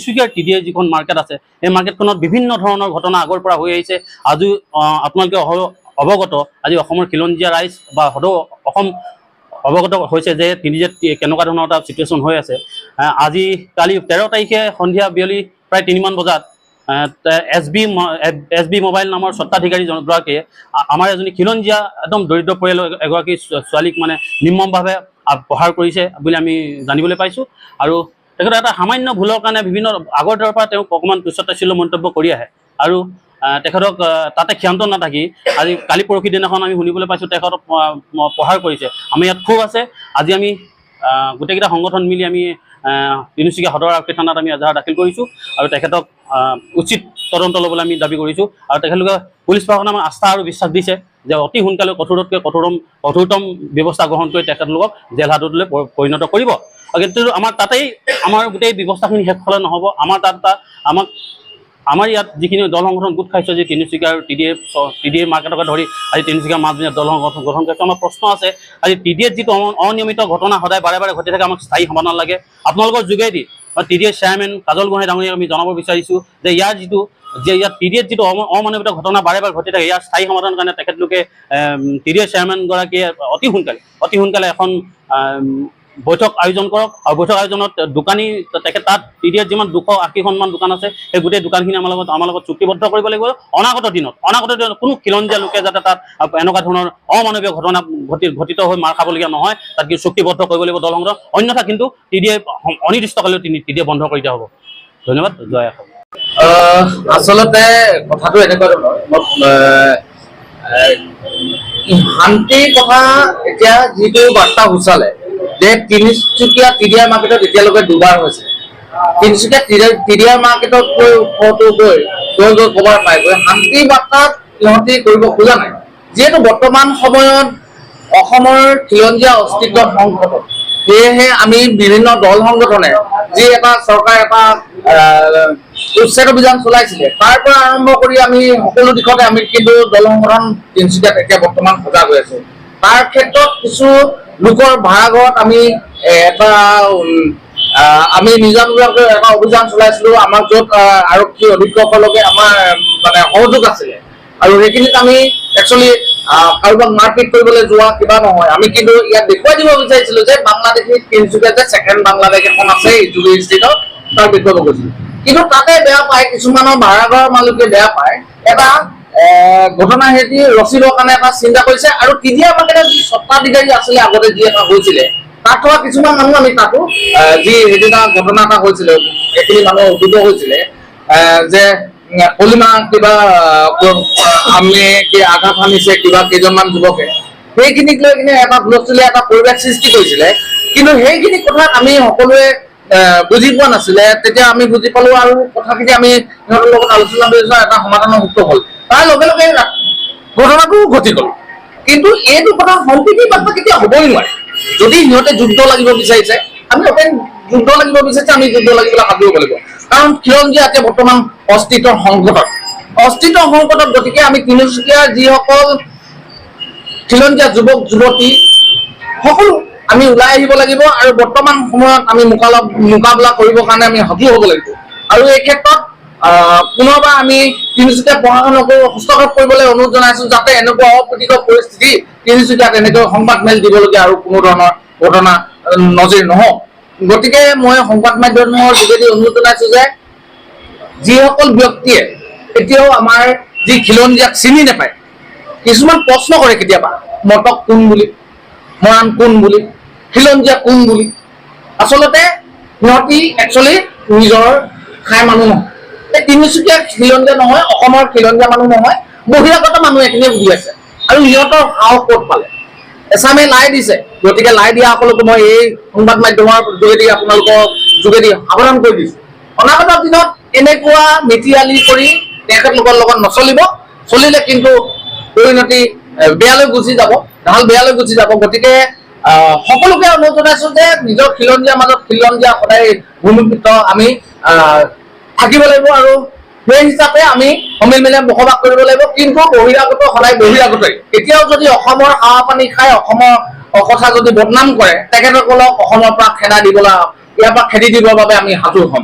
তিনিচুকীয়াৰ টিডিএ যিখন মাৰ্কেট আছে এই মাৰ্কেটখনত বিভিন্ন ধৰণৰ ঘটনা আগৰ পৰা হৈ আহিছে। আজি আপোনালোকে অৱগত, আজি অসমৰ খিলঞ্জীয়া ৰাইজ বা সদৌ অসম অৱগত হৈছে যে টিডিএত কেনেকুৱা ধৰণৰ এটা চিটুৱেশ্যন হৈ আছে। আজি কালি 13 তাৰিখে সন্ধিয়া বিয়লি প্ৰায় 3মান বজাত এছ বি মোবাইল নামৰ স্বত্বাধিকাৰী গৰাকীয়ে আমাৰ এজনী খিলঞ্জীয়া একদম দৰিদ্ৰ পৰিয়ালৰ এগৰাকী ছোৱালীক মানে নিৰ্মমভাৱে প্ৰহাৰ কৰিছে বুলি আমি জানিবলৈ পাইছোঁ। আৰু তেখেতৰ এটা সামান্য ভুলৰ কাৰণে বিভিন্ন আগৰ দৰৰ পৰা তেওঁক অকণমান তুচ্ছতাচ্ছিল্য মন্তব্য কৰি আহে। আৰু তেখেতক তাতে ক্ষান্ত নাথাকি আজি কালি পৰহি দিনাখন আমি শুনিবলৈ পাইছোঁ তেখেতক প্ৰহাৰ কৰিছে। আমি ইয়াত ক্ষোভ আছে। আজি আমি গোটেইকেইটা সংগঠন মিলি আমি তিনিচুকীয়া সদৰ আৰক্ষী থানাত আমি এজাহাৰ দাখিল কৰিছোঁ আৰু তেখেতক উচিত তদন্ত ল'বলৈ আমি দাবী কৰিছোঁ। আৰু তেখেতলোকে পুলিচ প্ৰশাসনে আমাক আস্থা আৰু বিশ্বাস দিছে যে অতি সোনকালে কঠোৰতকৈ কঠোৰতম ব্যৱস্থা গ্ৰহণ কৰি তেখেতলোকক জেল হাজতলৈ পৰিণত কৰিব। কিন্তু আমাৰ তাতেই আমাৰ গোটেই ব্যৱস্থাখিনি শেষ হ'লে নহ'ব। আমাৰ ইয়াত যিখিনি দল সংগঠন গোট খাইছে, যে তিনিচুকীয়াৰ টিডিএ মাৰ্কেটকে ধৰি আজি তিনিচুকীয়া মাজমজিয়াত দল সংগঠন গঠন কৰিছে। আমাৰ প্ৰশ্ন আছে, আজি টিডিএত যিটো অনিয়মিত ঘটনা সদায় বাৰে বাৰে ঘটি থাকে, আমাক স্থায়ী সমাধান লাগে। আপোনালোকৰ যোগেদি টিডিএৰ চেয়াৰমেন কাজল গোহাঁই ডাঙৰীয়াক আমি জনাব বিচাৰিছোঁ যে ইয়াত টিডিএত যিটো অমানৱিক ঘটনা বাৰে বাৰে ঘটি থাকে, ইয়াৰ স্থায়ী সমাধানৰ কাৰণে তেখেতলোকে টিডিএৰ চেয়াৰমেনগৰাকীয়ে অতি সোনকালে এখন বৈঠক আয়োজন কৰক। আৰু বৈঠক আয়োজনত দোকানী তাত টিডিএত যিমান 280খনমান দোকান আছে সেই গোটেই দোকানখিনি আমাৰ লগত চুক্তিবদ্ধ কৰিব লাগিব। অনাগত দিনত কোনো খিলঞ্জীয়া লোকে যাতে তাত এনেকুৱা ধৰণৰ অমানৱীয় ঘটনা ঘটিত হৈ মাৰ খাবলগীয়া নহয়, তাত কি চুক্তিবদ্ধ কৰিব লাগিব দল সংগঠন। অন্যথা কিন্তু টিডিএ অনিৰ্দিষ্টকালেও টিডিএ বন্ধ কৰি দিয়া হ'ব। ধন্যবাদ। জয় অসম। আচলতে কথাটো এনেকুৱা ধৰণৰ, শান্তিৰ কথা এতিয়া যিটো বাৰ্তা সুচালে যে তিনিচুকীয়া টিডিআৰ মাৰ্কেটত এতিয়ালৈকে দুবাৰ হৈছে। তিনিচুকীয়া টিডিআৰ মাৰ্কেটত গৈ ওপৰতো গৈ কবাৰ পাই গৈ শান্তি বাৰ্তাত সিহঁতি কৰিব খোজা নাই। যিহেতু বৰ্তমান সময়ত অসমৰ খিলঞ্জীয়া অস্তিত্ব সংকটত, সেয়েহে আমি বিভিন্ন দল সংগঠনে যি এটা চৰকাৰ এটা উচ্ছেদ অভিযান চলাইছিলে, তাৰ পৰা আৰম্ভ কৰি আমি সকলো দিশতে আমি কিন্তু দল সংগঠন তিনিচুকীয়াত এতিয়া বৰ্তমান সজাগ হৈ আছো। তাৰ ক্ষেত্ৰত কিছু লোকৰ ভাড়াঘৰত আমি নিজাববীয়াকৈ এটা অভিযান চলাইছিলো, আমাক য'ত আৰক্ষী অধীক্ষকসকলকে আমাৰ মানে সহযোগ আছিলে। আৰু সেইখিনিত আমি একচুৱেলি কাৰোবাক মাৰপিট কৰিবলৈ যোৱা কিবা নহয়, আমি কিন্তু ইয়াত দেখুৱাই দিব বিচাৰিছিলো যে বাংলাদেশী তিনিচুকীয়াত যে ছেকেণ্ড বাংলাদেশ এখন আছে জুবি ষ্ট্ৰীটত, তাৰ দেখুৱাব গৈছিলো। কিন্তু তাতে বেয়া পায়, কিছুমানৰ ভাড়াঘৰৰ মালিকে বেয়া পায়, এটা ঘটনা সিহঁতি ৰচিবৰ কাৰণে এটা চিন্তা কৰিছে। আৰু টিডিআৰ মাৰ্কেটৰ যি স্বত্বাধিকাৰী আছিলে আগতে, যি এটা হৈছিলে, তাত থকা কিছুমান মানুহ আমি তাতো যি সেইদিনা ঘটনা এটা হৈছিলে, সেইখিনি মানুহ উদ্ভূত হৈছিলে যে কলিমা কিবা আমি কি আঘাত সানিছে কিবা কেইজনমান যুৱকে, সেইখিনিক লৈ কিনে এটা হুলস্থুলীয়া এটা পৰিৱেশ সৃষ্টি কৰিছিলে। কিন্তু সেইখিনি কথাত আমি সকলোৱে বুজি পোৱা নাছিলে। তেতিয়া আমি বুজি পালো আৰু কথাখিনি আমি সিহঁতৰ লগত আলোচনা কৰিছো, এটা সমাধানৰ সূত্ৰ হ'ল। তাৰ লগে লগে ঘটনাটো ঘটি গ'ল। কিন্তু এইটো কথা সম্প্ৰীতি বাৰ্তা কেতিয়া হ'বই নোৱাৰে। যদি সিহঁতে যুদ্ধ লাগিব বিচাৰিছে, আমি অপেন যুদ্ধ লাগিব বিচাৰিছে, আমি যুদ্ধ লাগিবলৈ সাজু হ'ব লাগিব। কাৰণ খিলঞ্জীয়া এতিয়া বৰ্তমান অস্তিত্বৰ সংকটত। গতিকে আমি তিনিচুকীয়াৰ যিসকল খিলঞ্জীয়া যুৱক যুৱতী সকলো আমি ওলাই আহিব লাগিব। আৰু বৰ্তমান সময়ত আমি মোকাবিলা কৰিবৰ কাৰণে আমি সাজু হ'ব লাগিব। আৰু এই ক্ষেত্ৰত পুনৰবাৰ আমি তিনিচুকীয়া প্ৰশাসনকো হস্তক্ষেপ কৰিবলৈ অনুৰোধ জনাইছো, যাতে এনেকুৱা অপ্ৰীতিকৰ পৰিস্থিতি তিনিচুকীয়াত এনেকৈ সংবাদ মেল দিবলগীয়া আৰু কোনো ধৰণৰ ঘটনা নজিৰ নহওক। গতিকে মই সংবাদ মাধ্যমৰ যোগেদি অনুৰোধ জনাইছো যে যিসকল ব্যক্তিয়ে এতিয়াও আমাৰ যি খিলঞ্জীয়াক চিনি নাপায়, কিছুমান প্ৰশ্ন কৰে কেতিয়াবা, মটক কোন বুলি, মৰাণ কোন বুলি, খিলঞ্জীয়া কোন বুলি। আচলতে সিহঁতি একচুৱেলি নিজৰ ঠাই মানুহ নহয়। এই তিনিচুকীয়া খিলঞ্জীয়া নহয়, অসমৰ খিলঞ্জীয়া মানুহ নহয়, বহিৰাগত মানুহ এইখিনিয়ে বুজি আছে। আৰু সিহঁতৰ সাহস ক'ত পালে? এছামে লাই দিছে। গতিকে লাই দিয়া সকলোকে মই এই সংবাদ মাধ্যমৰ যোগেদি আপোনালোকৰ যোগেদি সাৱধান কৰি দিছো, অনাগত দিনত এনেকুৱা মিতিৰালি কৰি তেখেতলোকৰ লগত নচলিব। চলিলে কিন্তু পৰিণতি বেয়ালৈ গুচি যাব, ঢাল বেয়ালৈ গুচি যাব। গতিকে সকলোকে অনুৰোধ জনাইছো যে নিজৰ খিলঞ্জীয়াৰ মাজত খিলঞ্জীয়া সদায় ভূমিপুত্ৰ আমি থাকিব লাগিব। আৰু সেই হিচাপে আমি সমিল মিলে বসবাস কৰিব লাগিব। কিন্তু বহিৰাগত সদায় বহিৰাগতই। এতিয়াও যদি অসমৰ হাৱা পানী খাই অসমৰ কথা যদি বদনাম কৰে, তেখেতসকলক অসমৰ পৰা ইয়াৰ পৰা খেদি দিবৰ বাবে আমি সাজু হ'ম।